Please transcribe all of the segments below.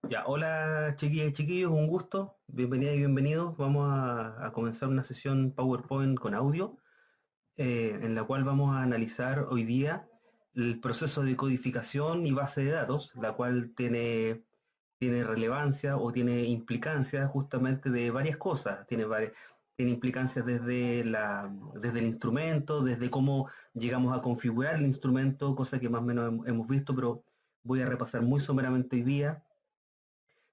Ya, hola chiquillas y chiquillos, un gusto, bienvenida y bienvenidos. Vamos a comenzar una sesión PowerPoint con audio, en la cual vamos a analizar hoy día el proceso de codificación y base de datos, la cual tiene relevancia o tiene implicancias justamente de varias cosas. Tiene implicancias desde el instrumento, desde cómo llegamos a configurar el instrumento, cosa que más o menos hemos visto, pero voy a repasar muy someramente hoy día.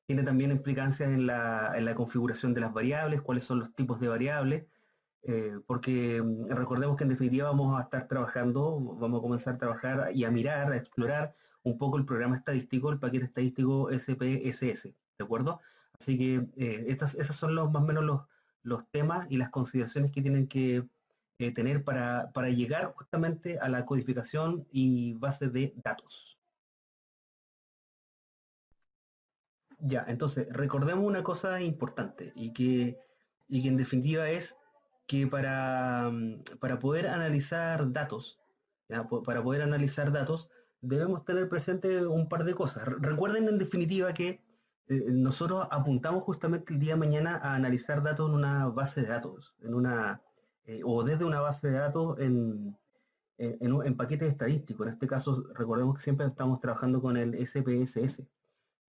Tiene también implicancias en la configuración de las variables, cuáles son los tipos de variables, porque recordemos que en definitiva vamos a estar trabajando, vamos a comenzar a trabajar y a mirar, a explorar un poco el programa estadístico, el paquete estadístico SPSS, ¿de acuerdo? Así que esos son más o menos los temas y las consideraciones que tienen que tener para llegar justamente a la codificación y base de datos. Ya, entonces, recordemos una cosa importante y que en definitiva es que para poder analizar datos, ¿ya? Para poder analizar datos, debemos tener presente un par de cosas. Recuerden en definitiva que nosotros apuntamos justamente el día de mañana a analizar datos en una base de datos, o desde una base de datos en paquetes estadísticos. En este caso, recordemos que siempre estamos trabajando con el SPSS.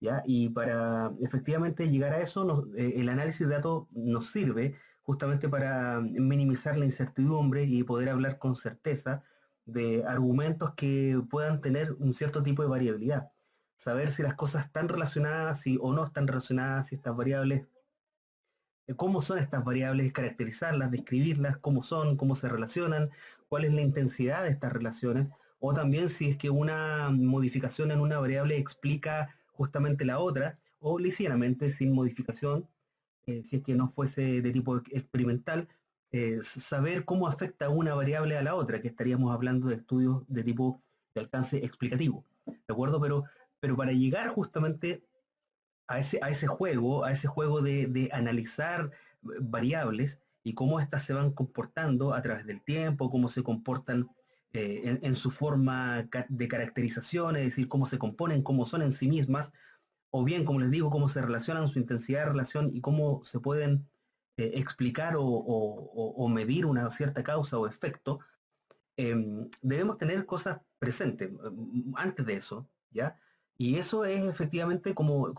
¿Ya? Y para efectivamente llegar a eso, el análisis de datos nos sirve justamente para minimizar la incertidumbre y poder hablar con certeza de argumentos que puedan tener un cierto tipo de variabilidad. Saber si las cosas están relacionadas o no están relacionadas, si estas variables, cómo son estas variables, caracterizarlas, describirlas, cómo son, cómo se relacionan, cuál es la intensidad de estas relaciones, o también si es que una modificación en una variable explica justamente la otra, o ligeramente sin modificación, si es que no fuese de tipo experimental, saber cómo afecta una variable a la otra, que estaríamos hablando de estudios de tipo de alcance explicativo, ¿de acuerdo? Pero para llegar justamente a ese juego de analizar variables y cómo éstas se van comportando a través del tiempo, cómo se comportan en su forma de caracterización, es decir, cómo se componen, cómo son en sí mismas, o bien, como les digo, cómo se relacionan, su intensidad de relación y cómo se pueden explicar o medir una cierta causa o efecto. Debemos tener cosas presentes antes de eso, ¿ya? Y eso es efectivamente, como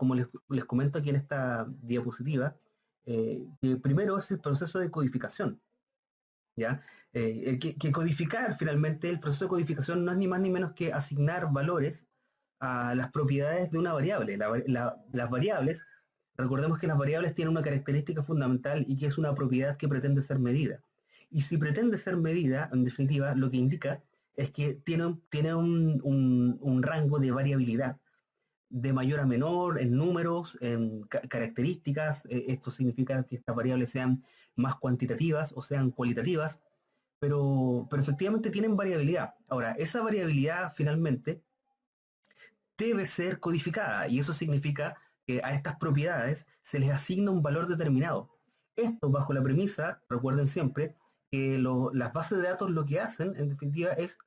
les comento aquí en esta diapositiva, que primero es el proceso de codificación, ¿ya? Que codificar finalmente, el proceso de codificación no es ni más ni menos que asignar valores a las propiedades de una variable. Las variables, recordemos que las variables tienen una característica fundamental y que es una propiedad que pretende ser medida. Y si pretende ser medida, en definitiva, lo que indica es que tiene un rango de variabilidad de mayor a menor, en números, en características. Esto significa que estas variables sean más cuantitativas o sean cualitativas, pero efectivamente tienen variabilidad. Ahora, esa variabilidad finalmente debe ser codificada y eso significa que a estas propiedades se les asigna un valor determinado. Esto bajo la premisa, recuerden siempre, que las bases de datos lo que hacen, en definitiva, es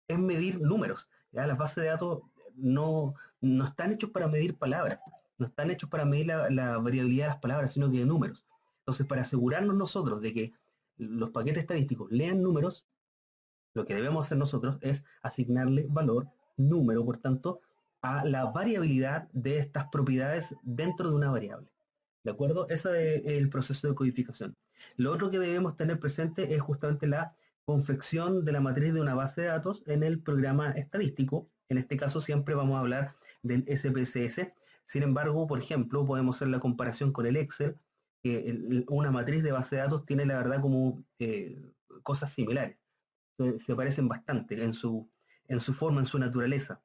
medir números. ¿Ya? Las bases de datos no están hechos para medir palabras, no están hechos para medir la variabilidad de las palabras, sino que de números. Entonces, para asegurarnos nosotros de que los paquetes estadísticos lean números, lo que debemos hacer nosotros es asignarle valor, número, por tanto, a la variabilidad de estas propiedades dentro de una variable. ¿De acuerdo? Ese es el proceso de codificación. Lo otro que debemos tener presente es justamente la confección de la matriz de una base de datos en el programa estadístico. En este caso siempre vamos a hablar del SPSS. Sin embargo, por ejemplo, podemos hacer la comparación con el Excel, que una matriz de base de datos tiene la verdad como cosas similares, se parecen bastante en su forma, en su naturaleza.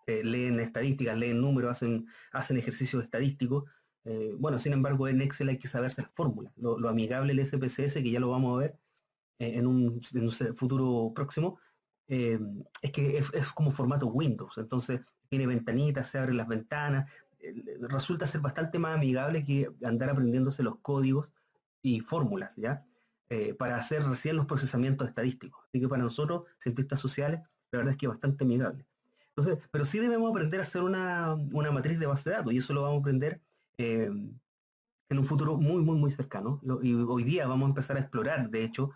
Leen estadísticas, leen números, hacen ejercicios estadísticos. Bueno, sin embargo, en Excel hay que saberse las fórmulas. Lo amigable del SPSS, que ya lo vamos a ver en un futuro próximo, eh, es que es como formato Windows. Entonces, tiene ventanitas, se abren las ventanas. Resulta ser bastante más amigable que andar aprendiéndose los códigos y fórmulas, ¿ya? Para hacer recién los procesamientos estadísticos. Así que para nosotros, cientistas sociales, la verdad es que es bastante amigable. Entonces, pero sí debemos aprender a hacer una matriz de base de datos, y eso lo vamos a aprender eh, en un futuro muy, muy, muy cercano. Y hoy día vamos a empezar a explorar, de hecho,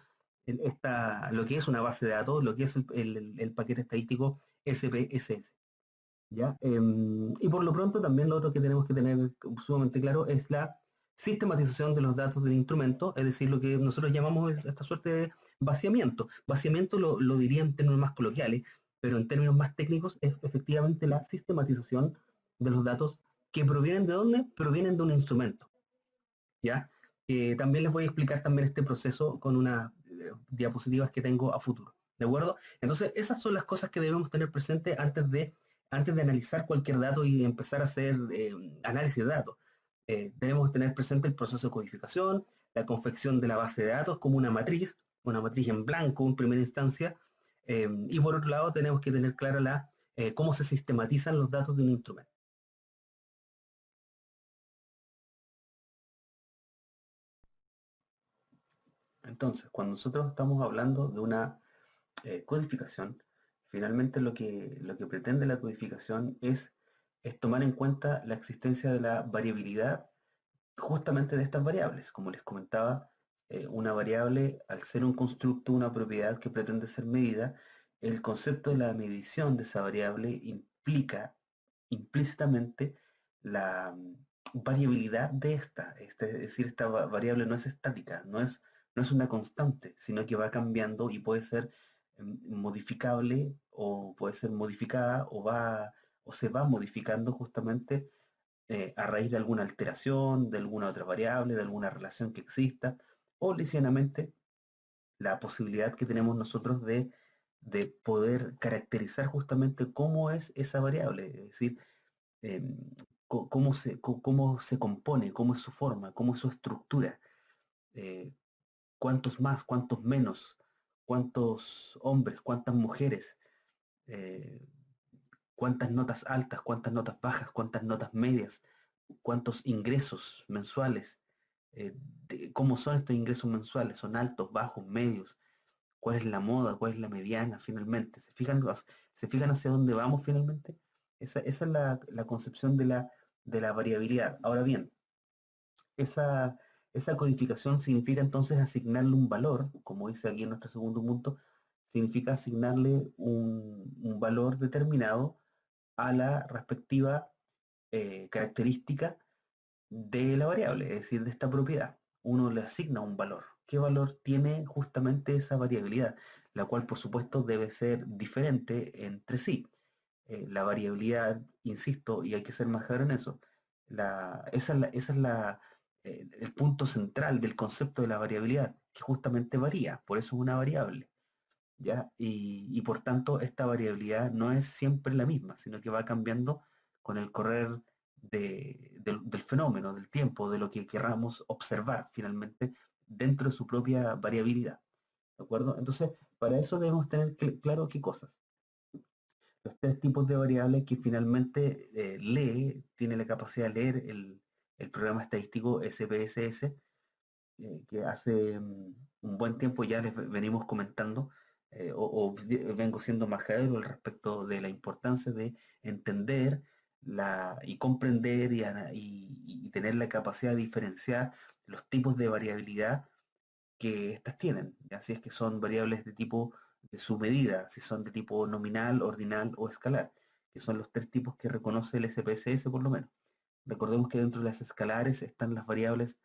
lo que es una base de datos, lo que es el paquete estadístico SPSS. ¿Ya? Y por lo pronto también lo otro que tenemos que tener sumamente claro es la sistematización de los datos del instrumento, es decir, lo que nosotros llamamos esta suerte de vaciamiento. Vaciamiento lo diría en términos más coloquiales, pero en términos más técnicos es efectivamente la sistematización de los datos que provienen de dónde? Provienen de un instrumento. ¿Ya? También les voy a explicar también este proceso con unas diapositivas que tengo a futuro. ¿De acuerdo? Entonces, esas son las cosas que debemos tener presente antes de analizar cualquier dato y empezar a hacer análisis de datos. Tenemos que tener presente el proceso de codificación, la confección de la base de datos como una matriz en blanco en primera instancia, y por otro lado tenemos que tener clara cómo se sistematizan los datos de un instrumento. Entonces, cuando nosotros estamos hablando de una codificación, finalmente lo que pretende la codificación es tomar en cuenta la existencia de la variabilidad justamente de estas variables. Como les comentaba, una variable, al ser un constructo, una propiedad que pretende ser medida, el concepto de la medición de esa variable implica implícitamente la variabilidad de esta. Es decir, esta variable no es estática, no es una constante, sino que va cambiando y puede ser modificable o puede ser modificada o se va modificando justamente a raíz de alguna alteración, de alguna otra variable, de alguna relación que exista, o ligeramente la posibilidad que tenemos nosotros de poder caracterizar justamente cómo es esa variable, es decir, em, cómo se compone, cómo es su forma, cómo es su estructura, eh, cuántos más, cuántos menos, cuántos hombres, cuántas mujeres, eh, cuántas notas altas, cuántas notas bajas, cuántas notas medias, cuántos ingresos mensuales, eh, cómo son estos ingresos mensuales, son altos, bajos, medios, cuál es la moda, cuál es la mediana finalmente. ¿Se fijan hacia dónde vamos finalmente? Esa es la concepción de la variabilidad. Ahora bien, esa, esa codificación significa entonces asignarle un valor, como dice aquí en nuestro segundo punto, significa asignarle un valor determinado a la respectiva característica de la variable, es decir, de esta propiedad. Uno le asigna un valor. ¿Qué valor tiene justamente esa variabilidad? La cual, por supuesto, debe ser diferente entre sí. La variabilidad, insisto, y hay que ser más claro en eso, esa es el punto central del concepto de la variabilidad, que justamente varía, por eso es una variable. ¿Ya? Y por tanto, esta variabilidad no es siempre la misma, sino que va cambiando con el correr del fenómeno, del tiempo, de lo que querramos observar finalmente dentro de su propia variabilidad. ¿De acuerdo? Entonces, para eso debemos tener claro qué cosas. Los tres tipos de variables que finalmente tiene la capacidad de leer el programa estadístico SPSS, que hace un buen tiempo ya les venimos comentando, vengo siendo majadero al respecto de la importancia de entender y comprender y tener la capacidad de diferenciar los tipos de variabilidad que éstas tienen, así es que son variables de tipo de su medida, si son de tipo nominal, ordinal o escalar, que son los tres tipos que reconoce el SPSS por lo menos. Recordemos que dentro de las escalares están las variables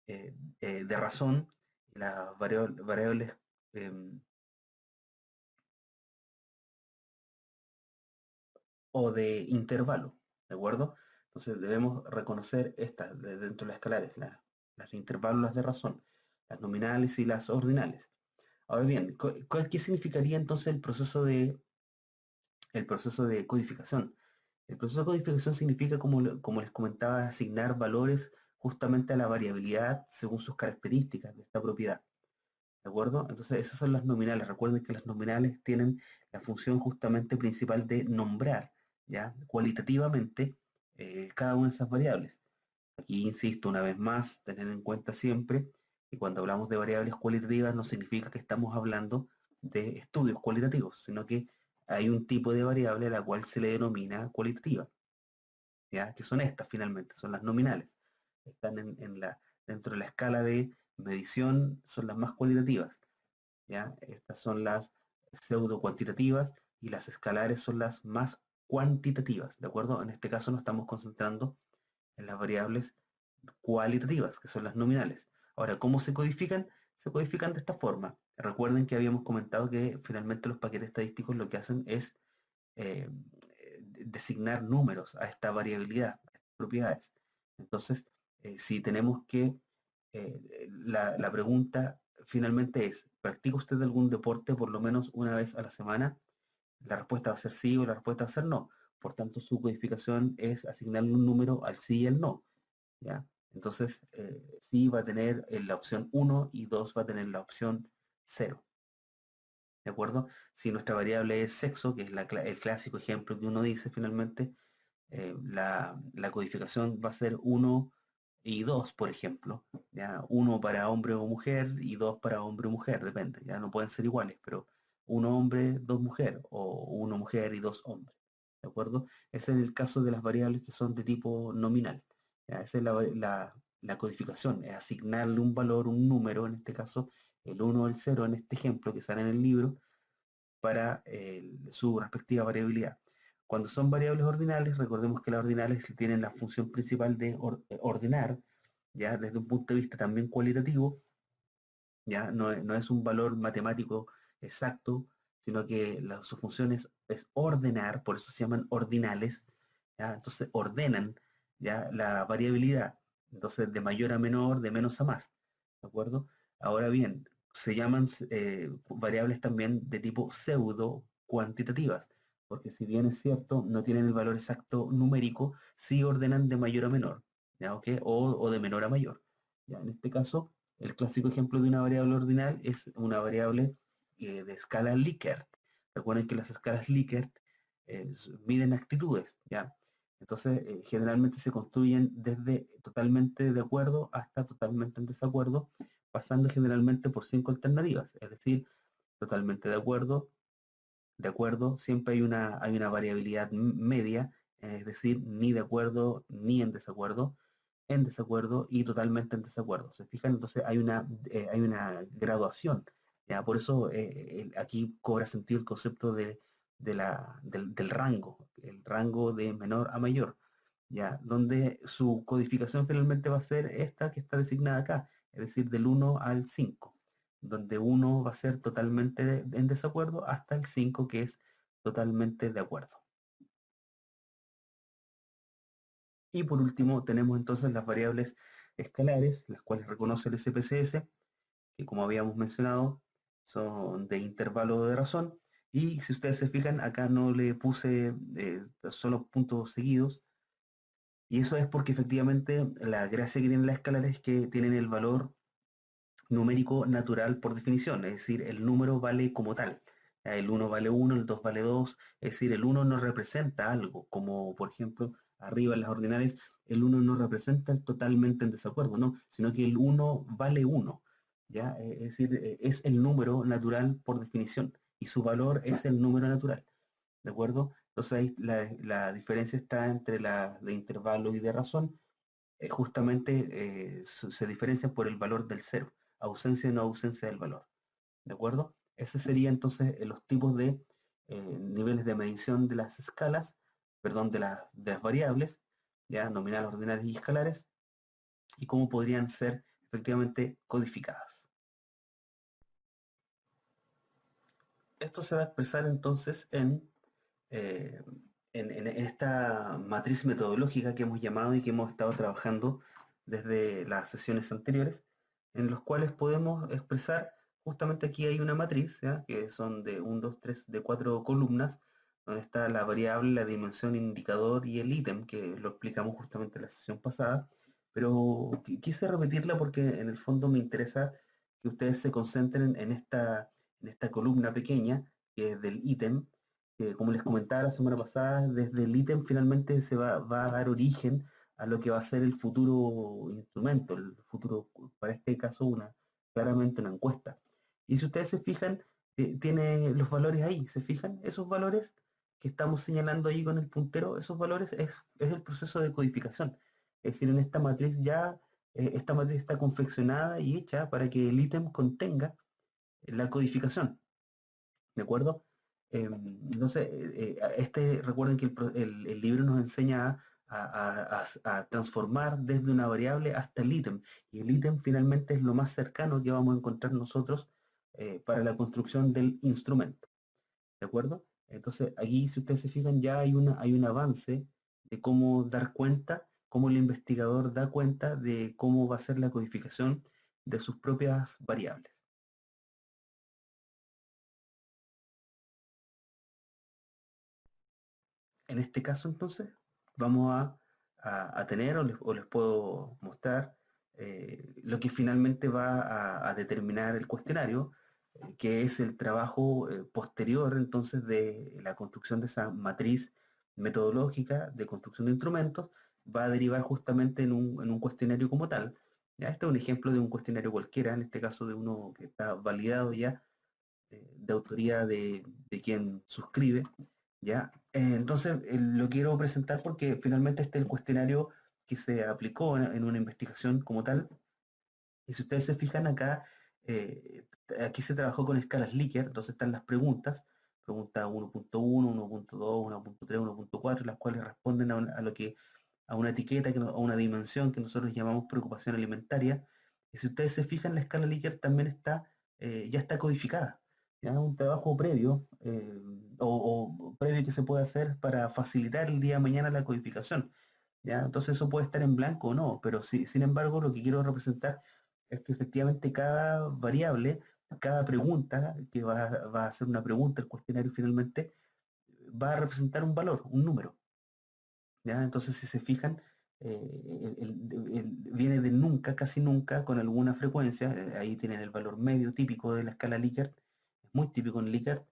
de razón, las variables em, o de intervalo, ¿de acuerdo? Entonces debemos reconocer estas dentro de las escalares, las de intervalo, las de razón, las nominales y las ordinales. Ahora bien, ¿qué significaría entonces el proceso de codificación? El proceso de codificación significa, como les comentaba, asignar valores justamente a la variabilidad según sus características de esta propiedad. ¿De acuerdo? Entonces esas son las nominales. Recuerden que las nominales tienen la función justamente principal de nombrar, ¿ya? Cualitativamente cada una de esas variables. Aquí insisto una vez más, tener en cuenta siempre que cuando hablamos de variables cualitativas no significa que estamos hablando de estudios cualitativos, sino que hay un tipo de variable a la cual se le denomina cualitativa, ¿ya? Que son estas finalmente, son las nominales. Están dentro de la escala de medición, son las más cualitativas, ¿ya? Estas son las pseudo cuantitativas y las escalares son las más cuantitativas, ¿de acuerdo? En este caso nos estamos concentrando en las variables cualitativas, que son las nominales. Ahora, ¿cómo se codifican? Se codifican de esta forma. Recuerden que habíamos comentado que finalmente los paquetes estadísticos lo que hacen es eh, designar números a esta variabilidad, a estas propiedades. Entonces, si tenemos que, la pregunta finalmente es, ¿practica usted algún deporte por lo menos una vez a la semana? La respuesta va a ser sí o la respuesta va a ser no. Por tanto, su codificación es asignarle un número al sí y al no. ¿Ya? Entonces, sí va a tener la opción 1 y 2 va a tener la opción 0. ¿De acuerdo? Si nuestra variable es sexo, que es el clásico ejemplo que uno dice finalmente, la codificación va a ser 1 y 2, por ejemplo. ¿Ya? 1 para hombre o mujer y 2 para hombre o mujer, depende. Ya no pueden ser iguales, pero 1 hombre, 2 mujer, o 1 mujer y 2 hombres. ¿De acuerdo? Ese es el caso de las variables que son de tipo nominal. ¿Ya? Esa es la codificación, es asignarle un valor, un número, en este caso el 1 o el 0 en este ejemplo que sale en el libro, para su respectiva variabilidad. Cuando son variables ordinales, recordemos que las ordinales tienen la función principal de ordenar, ya desde un punto de vista también cualitativo, ya no es un valor matemático exacto, sino que su función es ordenar, por eso se llaman ordinales, ¿ya? Entonces ordenan ya la variabilidad, entonces de mayor a menor, de menos a más, ¿de acuerdo? Ahora bien, se llaman variables también de tipo pseudo cuantitativas, porque si bien es cierto, no tienen el valor exacto numérico, sí ordenan de mayor a menor, ¿ya? ¿Ok? O de menor a mayor. ¿Ya? En este caso, el clásico ejemplo de una variable ordinal es una variable de escala Likert. Recuerden que las escalas Likert miden actitudes, ¿ya? Entonces, generalmente se construyen desde totalmente de acuerdo hasta totalmente en desacuerdo, pasando generalmente por 5 alternativas, es decir, totalmente de acuerdo, siempre hay una variabilidad media, es decir, ni de acuerdo ni en desacuerdo y totalmente en desacuerdo. ¿Se fijan? Entonces hay una graduación. ¿Ya? Por eso aquí cobra sentido el concepto del rango, el rango de menor a mayor, ¿ya? Donde su codificación finalmente va a ser esta que está designada acá, es decir, del 1 al 5, donde 1 va a ser totalmente en desacuerdo hasta el 5 que es totalmente de acuerdo. Y por último tenemos entonces las variables escalares, las cuales reconoce el SPSS, que como habíamos mencionado, son de intervalo de razón. Y si ustedes se fijan, acá no le puse solo puntos seguidos. Y eso es porque efectivamente la gracia que tienen las escalares es que tienen el valor numérico natural por definición, es decir, el número vale como tal. El uno vale uno, el 2 vale 2, es decir, el uno no representa algo, como por ejemplo arriba en las ordinales, el uno no representa el totalmente en desacuerdo, no, sino que el uno vale uno, ¿ya? Es decir, es el número natural por definición y su valor es el número natural, ¿de acuerdo? Entonces ahí la diferencia está entre la de intervalo y de razón, justamente se diferencian por el valor del cero, ausencia y no ausencia del valor, ¿de acuerdo? Ese sería entonces los tipos de niveles de medición de las escalas, perdón, de las variables, ya nominales, ordinales y escalares, y cómo podrían ser efectivamente codificadas. Esto se va a expresar entonces eh, en esta matriz metodológica que hemos llamado y que hemos estado trabajando desde las sesiones anteriores, en los cuales podemos expresar, justamente aquí hay una matriz, ¿ya? Que son de 1, 2, 3, de 4 columnas, donde está la variable, la dimensión, indicador y el ítem, que lo explicamos justamente en la sesión pasada, pero quise repetirla porque en el fondo me interesa que ustedes se concentren en esta columna pequeña, que es del ítem, que como les comentaba la semana pasada, desde el ítem finalmente va a dar origen a lo que va a ser el futuro instrumento, el futuro, para este caso, claramente una encuesta. Y si ustedes se fijan, tiene los valores ahí, ¿se fijan? Esos valores que estamos señalando ahí con el puntero, esos valores es el proceso de codificación. Es decir, en esta matriz ya, esta matriz está confeccionada y hecha para que el ítem contenga la codificación, ¿de acuerdo? Entonces, recuerden que el libro nos enseña a transformar desde una variable hasta el ítem, y el ítem finalmente es lo más cercano que vamos a encontrar nosotros para la construcción del instrumento, ¿de acuerdo? Entonces, aquí, si ustedes se fijan, ya hay un avance de cómo dar cuenta, cómo el investigador da cuenta de cómo va a ser la codificación de sus propias variables. En este caso, entonces, vamos a tener o les puedo mostrar lo que finalmente va a determinar el cuestionario, que es el trabajo posterior entonces de la construcción de esa matriz metodológica de construcción de instrumentos, va a derivar justamente en un cuestionario como tal. Ya, este es un ejemplo de un cuestionario cualquiera, en este caso de uno que está validado ya, de autoría de quien suscribe, ¿ya? Entonces, lo quiero presentar porque finalmente este es el cuestionario que se aplicó en una investigación como tal. Y si ustedes se fijan acá, aquí se trabajó con escalas Likert, entonces están las preguntas, pregunta 1.1, 1.2, 1.3, 1.4, las cuales responden a lo que, a una etiqueta, a una dimensión que nosotros llamamos preocupación alimentaria. Y si ustedes se fijan, la escala Likert también está, ya está codificada. ¿Ya? Un trabajo previo, o previo que se puede hacer para facilitar el día de mañana la codificación. ¿Ya? Entonces eso puede estar en blanco o no, pero sin embargo lo que quiero representar es que efectivamente cada variable, cada pregunta, que va a ser una pregunta, el cuestionario finalmente, va a representar un valor, un número. ¿Ya? Entonces, si se fijan, viene de nunca, casi nunca, con alguna frecuencia. Ahí tienen el valor medio típico de la escala Likert, es muy típico en Likert,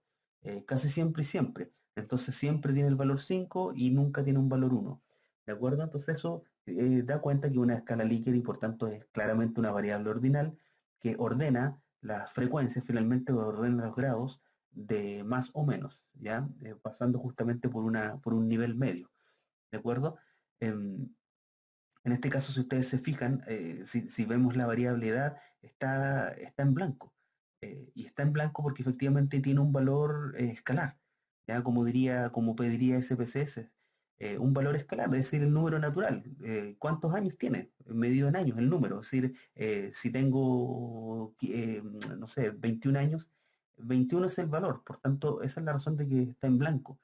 casi siempre y siempre. Entonces, siempre tiene el valor 5 y nunca tiene un valor 1. ¿De acuerdo? Entonces, eso da cuenta que una escala Likert y por tanto es claramente una variable ordinal que ordena las frecuencias, finalmente ordena los grados de más o menos, ¿ya? Pasando justamente por un nivel medio. ¿De acuerdo? Em, en este caso, si ustedes se fijan, si vemos la variable edad, está en blanco. Y está en blanco porque efectivamente tiene un valor escalar. ¿Ya? Como pediría SPSS, un valor escalar, es decir, el número natural. ¿Cuántos años tiene? Medido en años, el número. Es decir, si tengo, no sé, 21 años, 21 es el valor. Por tanto, esa es la razón de que está en blanco.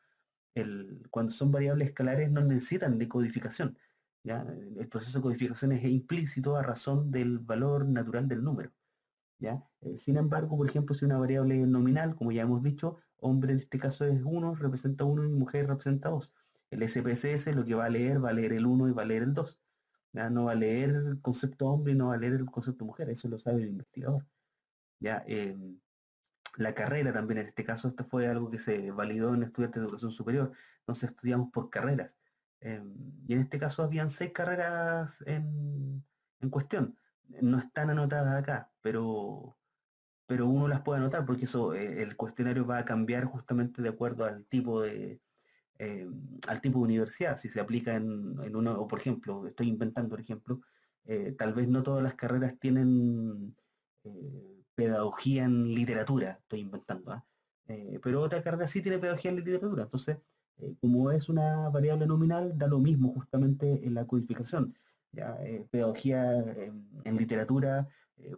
Cuando son variables escalares no necesitan de codificación. ¿Ya? El proceso de codificación es implícito a razón del valor natural del número. ¿Ya? Sin embargo, por ejemplo, si una variable nominal, como ya hemos dicho, hombre en este caso es uno, representa uno y mujer representa 2. El SPSS lo que va a leer el uno y va a leer el 2. ¿Ya? No va a leer el concepto hombre y no va a leer el concepto mujer, eso lo sabe el investigador. ¿Ya? La carrera también, en este caso, esto fue algo que se validó en estudiantes de educación superior, entonces estudiamos por carreras. Y en este caso habían 6 carreras en cuestión. No están anotadas acá, pero uno las puede anotar porque eso, el cuestionario va a cambiar justamente de acuerdo eh, al tipo de universidad. Si se aplica en uno, o por ejemplo, estoy inventando el ejemplo, tal vez no todas las carreras tienen pedagogía en literatura, estoy inventando, ¿ah? Pero otra carrera sí tiene pedagogía en literatura. Entonces, como es una variable nominal, da lo mismo justamente en la codificación. ¿Ya? Pedagogía en literatura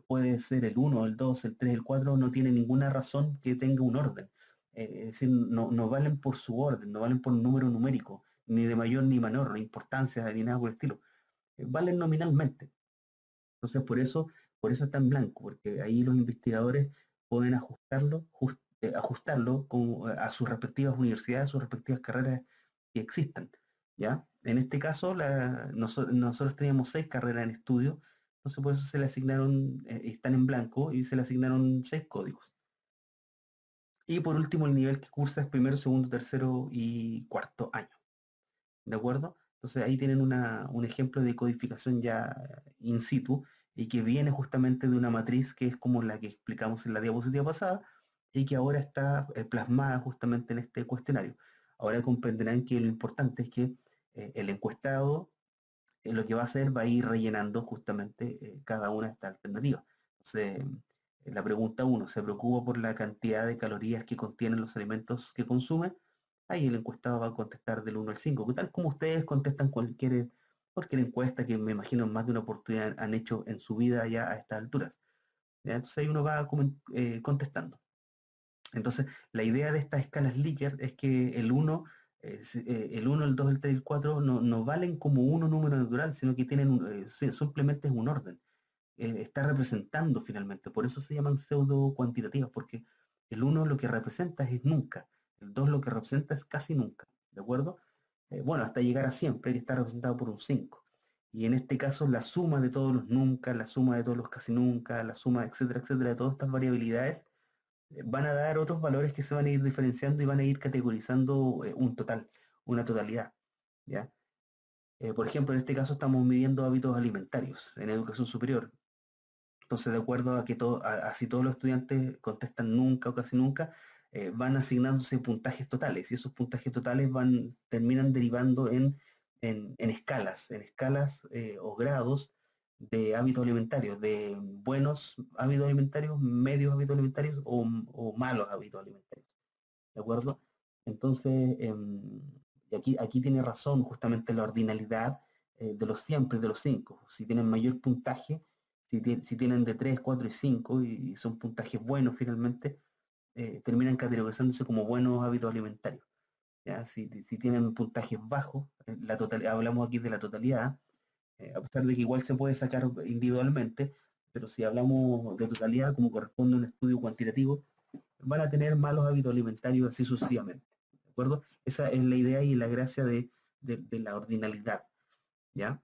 puede ser el uno, el 2, el 3, el 4, no tiene ninguna razón que tenga un orden. Es decir, no valen por su orden, no valen por un número numérico, ni de mayor ni menor importancia, ni nada por el estilo. Valen nominalmente. Entonces, por eso está en blanco, porque ahí los investigadores pueden ajustarlo a sus respectivas universidades, a sus respectivas carreras que existan. ¿Ya? En este caso, nosotros teníamos 6 carreras en estudio, entonces por eso se le asignaron, están en blanco y se le asignaron 6 códigos. Y por último, el nivel que cursa es primero, segundo, tercero y cuarto año. ¿De acuerdo? Entonces ahí tienen un ejemplo de codificación ya in situ y que viene justamente de una matriz que es como la que explicamos en la diapositiva pasada, y que ahora está plasmada justamente en este cuestionario. Ahora comprenderán que lo importante es que el encuestado lo que va a hacer va a ir rellenando justamente cada una de estas alternativas. Entonces, la pregunta uno, ¿se preocupa por la cantidad de calorías que contienen los alimentos que consume? Ahí el encuestado va a contestar del 1 al 5, que tal como ustedes contestan cualquier encuesta que me imagino en más de una oportunidad han hecho en su vida ya a estas alturas. ¿Ya? Entonces ahí uno va contestando. Entonces, la idea de estas escalas Likert es que el 1, el 2, el 3 y el 4 no valen como uno número natural, sino que simplemente es un orden. Está representando finalmente, por eso se llaman pseudo cuantitativas, porque el uno lo que representa es nunca, el 2 lo que representa es casi nunca, ¿de acuerdo? Bueno, hasta llegar a siempre, que está representado por un 5. Y en este caso, la suma de todos los nunca, la suma de todos los casi nunca, la suma, etcétera, etcétera, de todas estas variabilidades van a dar otros valores que se van a ir diferenciando y van a ir categorizando un total, una totalidad, ¿ya? Por ejemplo, en este caso estamos midiendo hábitos alimentarios en educación superior. Entonces, de acuerdo a que si todos los estudiantes contestan nunca o casi nunca, van asignándose puntajes totales y esos puntajes totales terminan derivando en escalas o grados de hábitos alimentarios, de buenos hábitos alimentarios, medios hábitos alimentarios o malos hábitos alimentarios. ¿De acuerdo? Entonces, y aquí tiene razón justamente la ordinalidad de los siempre, de los 5. Si tienen mayor puntaje, si tienen de 3, 4 y 5 y son puntajes buenos finalmente, terminan categorizándose como buenos hábitos alimentarios. ¿Ya? Si tienen puntajes bajos, hablamos aquí de la totalidad, a pesar de que igual se puede sacar individualmente, pero si hablamos de totalidad, como corresponde a un estudio cuantitativo, van a tener malos hábitos alimentarios así sucesivamente. ¿De acuerdo? Esa es la idea y la gracia de la ordinalidad. ¿Ya?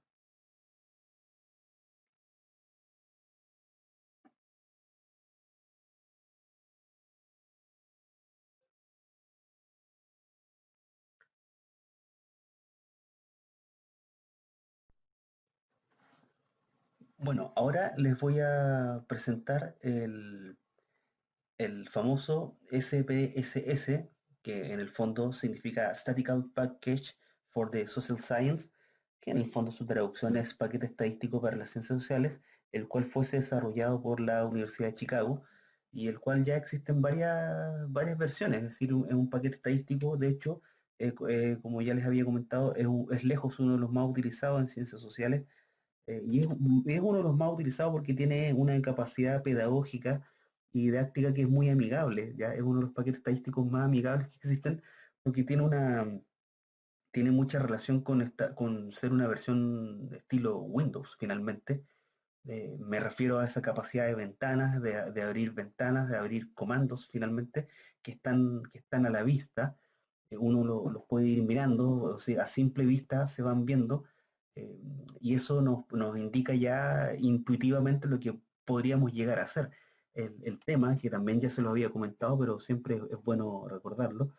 Bueno, ahora les voy a presentar el famoso SPSS, que en el fondo significa Statistical Package for the Social Science, que en el fondo su traducción es paquete estadístico para las ciencias sociales, el cual fuese desarrollado por la Universidad de Chicago y el cual ya existen varias versiones, es decir, es un paquete estadístico, de hecho, como ya les había comentado, es lejos uno de los más utilizados en ciencias sociales y es uno de los más utilizados porque tiene una capacidad pedagógica y didáctica que es muy amigable, ya es uno de los paquetes estadísticos más amigables que existen porque tiene mucha relación con ser una versión de estilo Windows finalmente. Me refiero a esa capacidad de ventanas, de abrir ventanas, de abrir comandos finalmente que están a la vista. Uno los puede ir mirando, o sea, a simple vista se van viendo, eh, y eso nos indica ya intuitivamente lo que podríamos llegar a hacer. El tema, que también ya se lo había comentado, pero siempre es bueno recordarlo,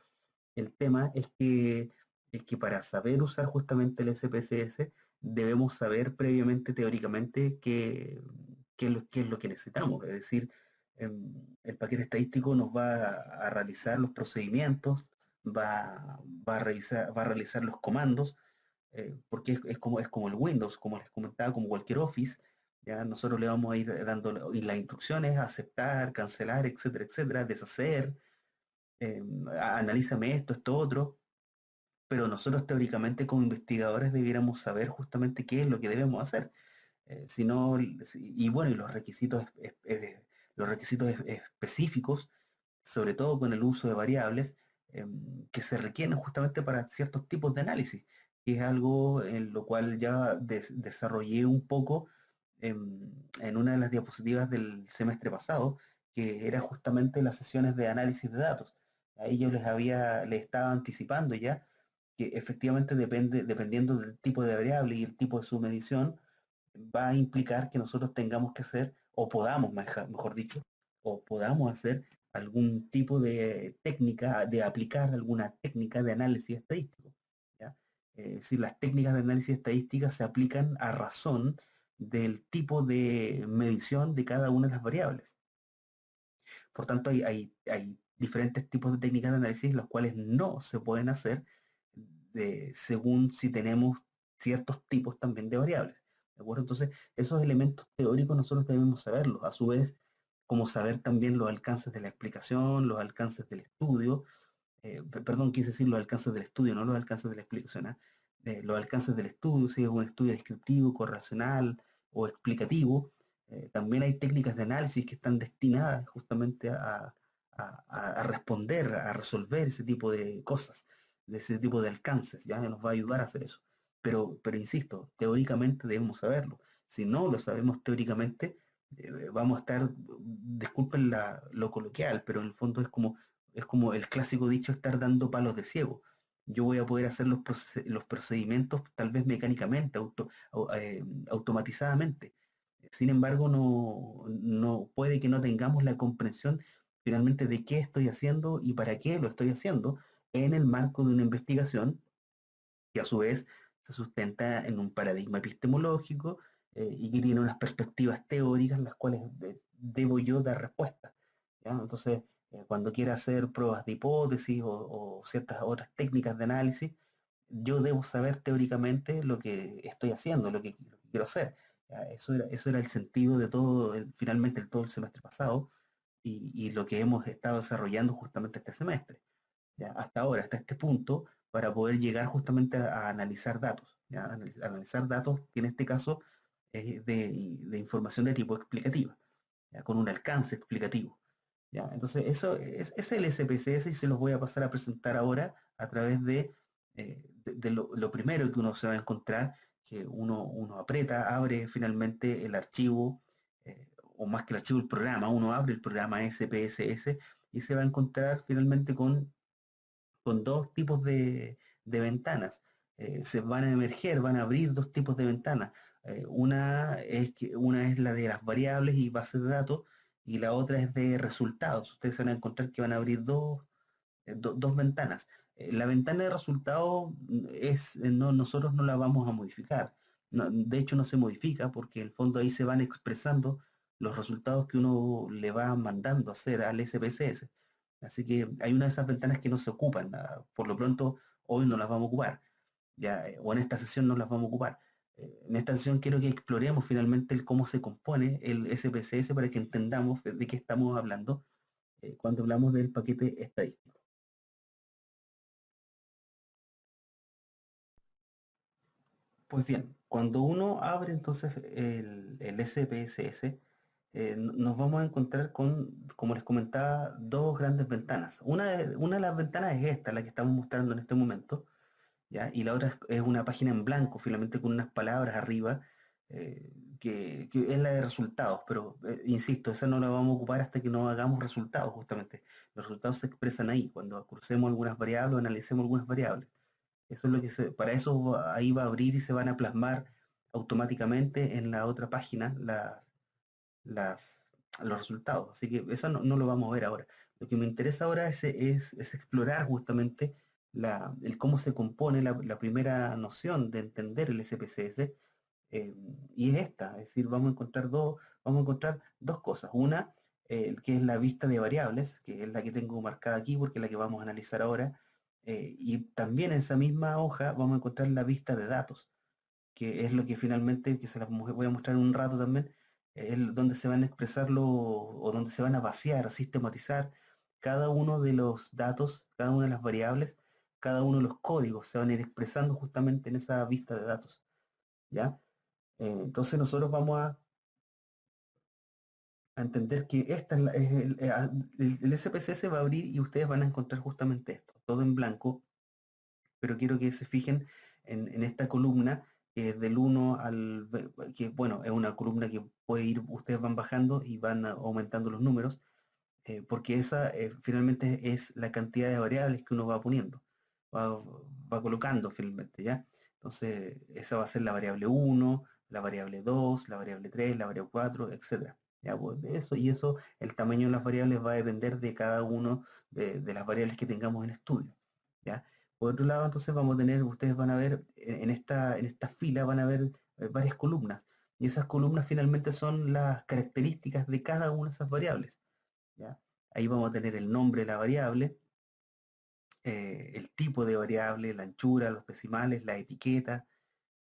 el tema es que para saber usar justamente el SPSS debemos saber previamente, teóricamente, qué es lo que necesitamos. Es decir, el paquete estadístico nos va a realizar los procedimientos, va a realizar los comandos, porque es como el Windows, como les comentaba, como cualquier Office. Ya nosotros le vamos a ir dando las instrucciones, aceptar, cancelar, etcétera, etcétera, deshacer, eh, analízame esto otro, pero nosotros teóricamente como investigadores debiéramos saber justamente qué es lo que debemos hacer. Si no, y bueno, y los requisitos específicos, sobre todo con el uso de variables, que se requieren justamente para ciertos tipos de análisis, que es algo en lo cual ya desarrollé un poco en una de las diapositivas del semestre pasado, que era justamente las sesiones de análisis de datos. Ahí yo les estaba anticipando ya que efectivamente dependiendo del tipo de variable y el tipo de su medición, va a implicar que nosotros tengamos que hacer, o podamos, mejor dicho, o podamos hacer algún tipo de técnica, de aplicar alguna técnica de análisis estadístico. ¿Ya? Si las técnicas de análisis estadística se aplican a razón del tipo de medición de cada una de las variables. Por tanto, hay diferentes tipos de técnicas de análisis los cuales no se pueden hacer según si tenemos ciertos tipos también de variables. ¿De acuerdo? Entonces, esos elementos teóricos nosotros debemos saberlos. A su vez, como saber también los alcances de la explicación, los alcances del estudio, perdón, quise decir los alcances del estudio, no los alcances de la explicación, ¿ah? Los alcances del estudio, si es un estudio descriptivo, correlacional o explicativo. También hay técnicas de análisis que están destinadas justamente a responder, a resolver ese tipo de cosas, de ese tipo de alcances, ya nos va a ayudar a hacer eso. Pero insisto, teóricamente debemos saberlo. Si no lo sabemos teóricamente, vamos a estar, disculpen lo coloquial, pero en el fondo es como el clásico dicho estar dando palos de ciego. Yo voy a poder hacer los procedimientos tal vez mecánicamente, automatizadamente. Sin embargo, no puede que no tengamos la comprensión finalmente de qué estoy haciendo y para qué lo estoy haciendo en el marco de una investigación que a su vez se sustenta en un paradigma epistemológico y que tiene unas perspectivas teóricas en las cuales debo yo dar respuesta. ¿Ya? Entonces, cuando quiera hacer pruebas de hipótesis o ciertas otras técnicas de análisis, yo debo saber teóricamente lo que estoy haciendo, lo que quiero hacer. ¿Ya? Eso era el sentido de todo, finalmente, todo el semestre pasado y lo que hemos estado desarrollando justamente este semestre. ¿Ya? Hasta ahora, hasta este punto, para poder llegar justamente a analizar datos. ¿Ya? Analizar datos que en este caso es de información de tipo explicativa, ¿ya? Con un alcance explicativo. ¿Ya? Entonces, eso es el SPSS y se los voy a pasar a presentar ahora a través de lo primero que uno se va a encontrar, que uno aprieta, abre finalmente el archivo, o más que el archivo, el programa, uno abre el programa SPSS y se va a encontrar finalmente con dos tipos de ventanas. Se van a emerger, van a abrir dos tipos de ventanas. Una es la de las variables y bases de datos y la otra es de resultados. Ustedes se van a encontrar que van a abrir dos ventanas. La ventana de resultados no, nosotros no la vamos a modificar. De hecho, no se modifica porque en el fondo ahí se van expresando los resultados que uno le va mandando a hacer al SPSS. Así que hay una de esas ventanas que no se ocupan. Por lo pronto, hoy no las vamos a ocupar. Ya, o en esta sesión no las vamos a ocupar. En esta sesión quiero que exploremos finalmente cómo se compone el SPSS para que entendamos de qué estamos hablando cuando hablamos del paquete estadístico. Pues bien, cuando uno abre entonces el SPSS, nos vamos a encontrar con, como les comentaba, dos grandes ventanas. Una de las ventanas es esta, la que estamos mostrando en este momento, ¿ya? Y la otra es una página en blanco, finalmente con unas palabras arriba, que es la de resultados, pero insisto, esa no la vamos a ocupar hasta que no hagamos resultados, justamente. Los resultados se expresan ahí, cuando crucemos algunas variables o analicemos algunas variables. Eso es lo que para eso ahí va a abrir y se van a plasmar automáticamente en la otra página las, los resultados. Así que eso no lo vamos a ver ahora. Lo que me interesa ahora es explorar justamente el cómo se compone la primera noción de entender el SPSS, eh, y es esta, es decir, vamos a encontrar dos cosas. Una, que es la vista de variables, que es la que tengo marcada aquí porque es la que vamos a analizar ahora, y también en esa misma hoja vamos a encontrar la vista de datos, que es lo que finalmente, que se las voy a mostrar en un rato también, es donde se van a expresar o donde se van a vaciar, a sistematizar cada uno de los datos, cada una de las variables, cada uno de los códigos, se van a ir expresando justamente en esa vista de datos, ¿ya? Entonces nosotros vamos a entender que esta el SPSS va a abrir y ustedes van a encontrar justamente esto, todo en blanco, pero quiero que se fijen en esta columna que es del 1 que bueno, es una columna que puede ir, ustedes van bajando y van aumentando los números, porque esa finalmente es la cantidad de variables que uno va poniendo, va, va colocando finalmente, ¿ya? Entonces, esa va a ser la variable 1, la variable 2, la variable 3, la variable 4, etcétera. ¿Ya? Pues de eso, y eso, el tamaño de las variables va a depender de cada uno de las variables que tengamos en estudio, ¿ya? Por otro lado, entonces vamos a tener, ustedes van a ver en esta fila, van a ver varias columnas, y esas columnas finalmente son las características de cada una de esas variables. ¿Ya? Ahí vamos a tener el nombre de la variable, el tipo de variable, la anchura, los decimales, la etiqueta,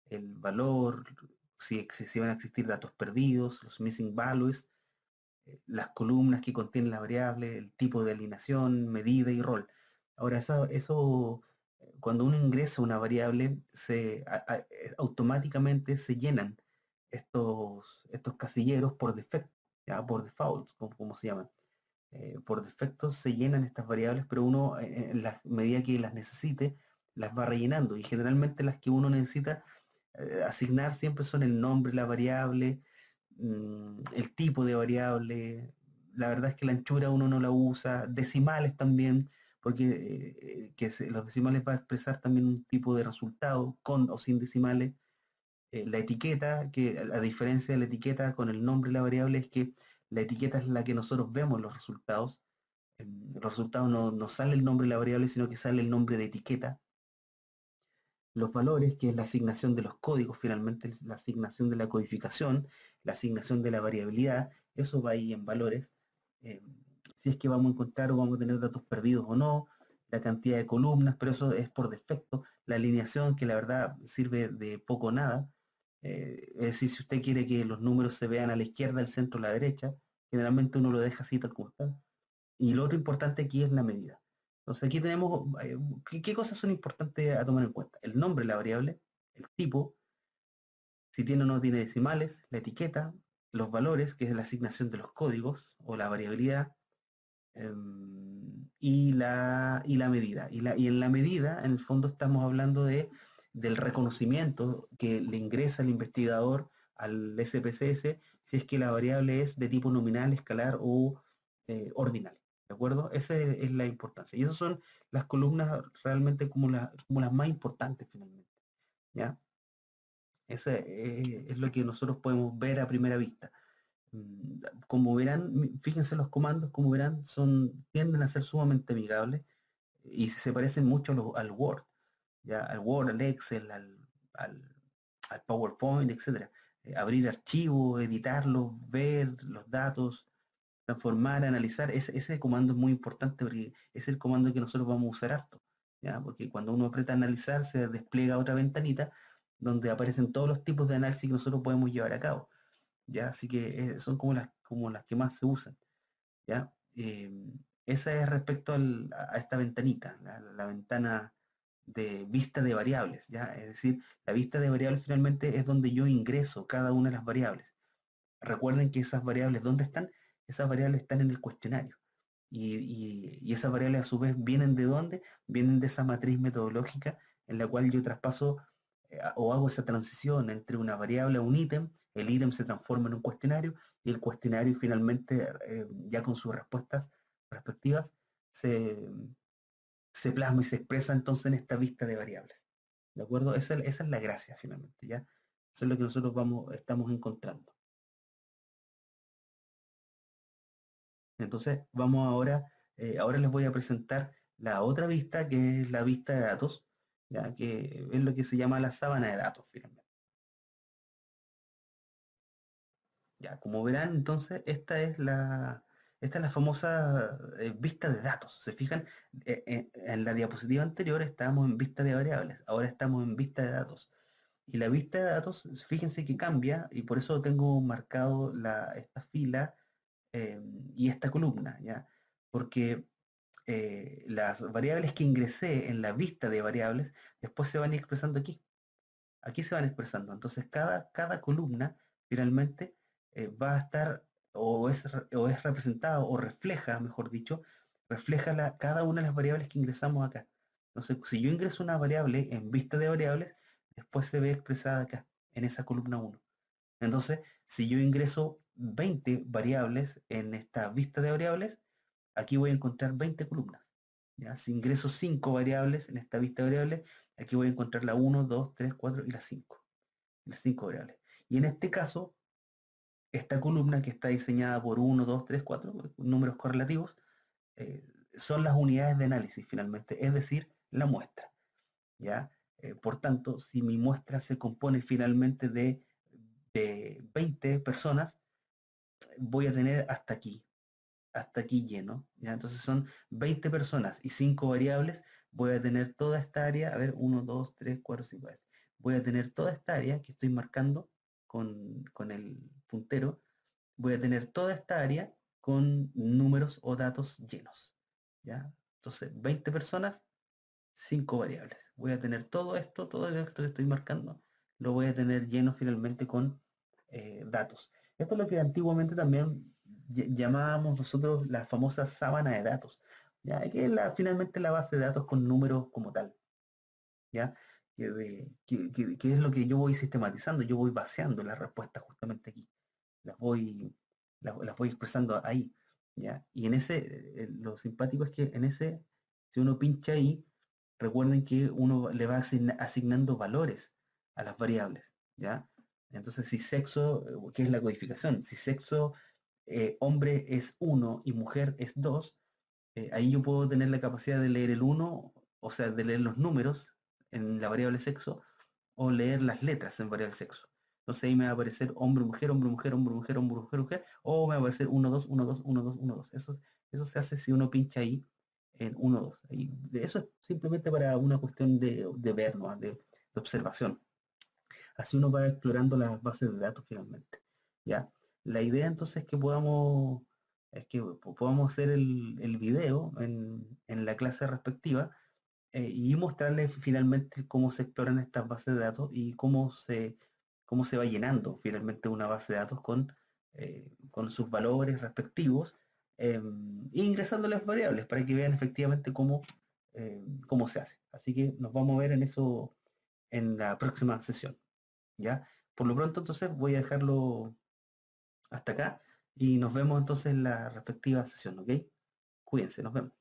el valor, si van a existir datos perdidos, los missing values, las columnas que contienen la variable, el tipo de alineación, medida y rol. Ahora, cuando uno ingresa una variable, automáticamente se llenan estos casilleros por defecto, ya, por default, como se llaman. Por defecto se llenan estas variables, pero uno, en la medida que las necesite, las va rellenando. Y generalmente las que uno necesita asignar siempre son el nombre de la variable, el tipo de variable. La verdad es que la anchura uno no la usa, decimales también, porque los decimales va a expresar también un tipo de resultado, con o sin decimales. La etiqueta, que a diferencia de la etiqueta con el nombre de la variable, es que la etiqueta es la que nosotros vemos los resultados. En los resultados no sale el nombre de la variable, sino que sale el nombre de etiqueta. Los valores, que es la asignación de los códigos, finalmente la asignación de la codificación, la asignación de la variabilidad, eso va ahí en valores. Eh, si es que vamos a encontrar o vamos a tener datos perdidos o no, la cantidad de columnas, pero eso es por defecto. La alineación, que la verdad sirve de poco o nada. Es decir, si usted quiere que los números se vean a la izquierda, al centro, a la derecha, generalmente uno lo deja así tal como está. Y lo otro importante aquí es la medida. Entonces aquí tenemos, ¿qué cosas son importantes a tomar en cuenta? El nombre de la variable, el tipo, si tiene o no tiene decimales, la etiqueta, los valores, que es la asignación de los códigos o la variabilidad, y la medida. Y en la medida, en el fondo, estamos hablando del reconocimiento que le ingresa el investigador al SPSS si es que la variable es de tipo nominal, escalar o ordinal. ¿De acuerdo? Esa es la importancia. Y esas son las columnas realmente como las más importantes finalmente. ¿Ya? Eso es lo que nosotros podemos ver a primera vista. Como verán, fíjense los comandos, como verán, tienden a ser sumamente amigables y se parecen mucho al Word, ya al Word, al Excel, al, al PowerPoint, etcétera. Abrir archivos, editarlos, ver los datos, transformar, analizar, ese comando es muy importante porque es el comando que nosotros vamos a usar harto, ¿ya? Porque cuando uno aprieta analizar se despliega otra ventanita donde aparecen todos los tipos de análisis que nosotros podemos llevar a cabo. ¿Ya? Así que son como las que más se usan, ¿ya? Esa es respecto a esta ventanita, la ventana de vista de variables, ¿ya? Es decir, la vista de variables finalmente es donde yo ingreso cada una de las variables. Recuerden que esas variables, ¿dónde están? Esas variables están en el cuestionario. Y esas variables a su vez vienen de dónde? Vienen de esa matriz metodológica en la cual yo traspaso o hago esa transición entre una variable a un ítem, el ítem se transforma en un cuestionario y el cuestionario finalmente, ya con sus respuestas respectivas, se, se plasma y se expresa entonces en esta vista de variables. ¿De acuerdo? Esa es la gracia finalmente, ¿ya? Eso es lo que nosotros estamos encontrando. Entonces, vamos ahora les voy a presentar la otra vista, que es la vista de datos, ya que es lo que se llama la sábana de datos finalmente. Ya, como verán, entonces, esta es la famosa vista de datos. ¿Se fijan? En la diapositiva anterior estábamos en vista de variables, ahora estamos en vista de datos. Y la vista de datos, fíjense que cambia, y por eso tengo marcado esta fila eh, y esta columna, ¿ya? Porque las variables que ingresé en la vista de variables después se van expresando aquí. Aquí se van expresando. Entonces, cada columna finalmente va a estar o es representada o refleja, mejor dicho, refleja cada una de las variables que ingresamos acá. Entonces, si yo ingreso una variable en vista de variables, después se ve expresada acá, en esa columna uno. Entonces, si yo ingreso 20 variables en esta vista de variables, aquí voy a encontrar 20 columnas. ¿Ya? Si ingreso 5 variables en esta vista de variables, aquí voy a encontrar la uno, 2, 3, 4 y la 5. Las 5 variables. Y en este caso, esta columna que está diseñada por uno, 2, 3, 4 números correlativos, eh, son las unidades de análisis finalmente, es decir, la muestra. ¿Ya? Por tanto, si mi muestra se compone finalmente de 20 personas, voy a tener hasta aquí. hasta aquí lleno, ¿ya? Entonces son 20 personas y 5 variables, voy a tener toda esta área, a ver, 1, 2, 3, 4, 5, voy a tener toda esta área que estoy marcando con el puntero, voy a tener toda esta área con números o datos llenos, ¿ya? Entonces, 20 personas, 5 variables. Voy a tener todo esto que estoy marcando, lo voy a tener lleno finalmente con datos. Esto es lo que antiguamente también llamábamos nosotros la famosa sábana de datos, ¿ya? Que es finalmente la base de datos con números como tal, ¿ya? Que es lo que yo voy sistematizando, yo voy vaciando las respuestas justamente aquí, las voy, las voy expresando ahí, ¿ya? Y en ese, lo simpático es que en ese, si uno pincha ahí, recuerden que uno le va asignando valores a las variables, ¿ya? Entonces, si sexo, ¿qué es la codificación? Si sexo, hombre es uno y mujer es 2, ahí yo puedo tener la capacidad de leer el uno, o sea, de leer los números en la variable sexo, o leer las letras en variable sexo. Entonces ahí me va a aparecer hombre, mujer, hombre, mujer, hombre, mujer, hombre, mujer, mujer, o me va a aparecer 1, 2, 1, 2, 1, 2, 1, 2. Eso se hace si uno pincha ahí en 1, 2. Eso es simplemente para una cuestión de ver, ¿no? De observación. Así uno va explorando las bases de datos finalmente. ¿Ya? La idea entonces es que podamos hacer el video en la clase respectiva y mostrarles finalmente cómo se exploran estas bases de datos y cómo se va llenando finalmente una base de datos con sus valores respectivos e ingresando las variables para que vean efectivamente cómo se hace. Así que nos vamos a ver en eso en la próxima sesión. ¿Ya? Por lo pronto entonces voy a dejarlo hasta acá y nos vemos entonces en la respectiva sesión, ¿ok? Cuídense, nos vemos.